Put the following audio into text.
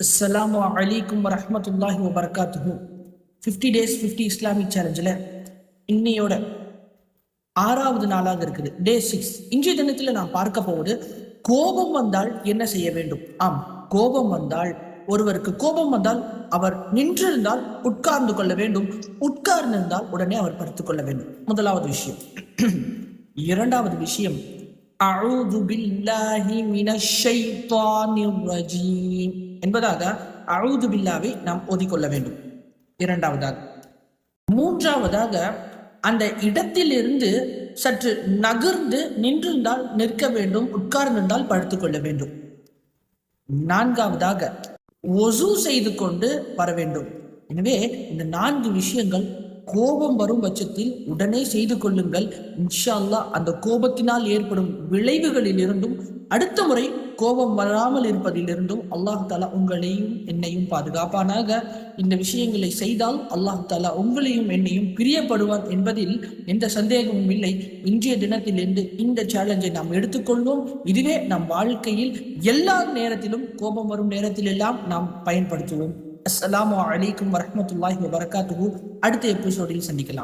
அஸ்ஸலாமு அலைக்கும் வரஹ்மத்துல்லாஹி வபரகாத்துஹு. 50 days 50 இஸ்லாமிக் சேலஞ்சில் இன்னையோட 6வது நாளாக இருக்குது, டே 6. இன்றைய தினத்தில் நாம் பார்க்க போவது கோபம் வந்தால் என்ன செய்ய வேண்டும். ஒருவருக்கு கோபம் வந்தால் அவர் நின்றிருந்தால் உட்கார்ந்து கொள்ள வேண்டும், உட்கார்ந்திருந்தால் உடனே அவர் படுத்துக் கொள்ள வேண்டும். முதலாவது விஷயம். இரண்டாவது விஷயம், அஊது பில்லாஹி மினஷ் ஷைத்தானிர் ரஜீம் என்பதாக அஊது பில்லாவை நாம் ஓதிக்கொள்ள வேண்டும். இரண்டாவதாக. மூன்றாவதாக, அந்த இடத்திலிருந்து சற்று நகர்ந்து நின்றிருந்தால் நிற்க வேண்டும், உட்கார்ந்திருந்தால் படுத்துக் கொள்ள வேண்டும். நான்காவதாக, ஒசு செய்து கொண்டு வர வேண்டும். எனவே இந்த 4 விஷயங்கள் கோபம் வரும் பட்சத்தில் உடனே செய்து கொள்ளுங்கள். இன்ஷா அல்லாஹ் அந்த கோபத்தினால் ஏற்படும் விளைவுகளில் இருந்தும், அடுத்த முறை கோபம் வராமல் இருப்பதிலிருந்தும் அல்லாஹ் தஆலா உங்களையும் என்னையும் பாதுகாப்பானாக. இந்த விஷயங்களை செய்தால் அல்லாஹ் தஆலா உங்களையும் என்னையும் பிரியப்படுவான் என்பதில் எந்த சந்தேகமும் இல்லை. இன்றைய தினத்திலிருந்து இந்த சேலஞ்சை நாம் எடுத்துக்கொள்வோம். இதுவே நம் வாழ்க்கையில் எல்லா நேரத்திலும், கோபம் வரும் நேரத்தில் எல்லாம் நாம் பயன்படுத்துவோம். அஸ்ஸலாமு அலைக்கும் வரஹ்மத்துல்லாஹி வபரகாத்துஹு. அடுத்த எபிசோடில் சந்திக்கலாம்.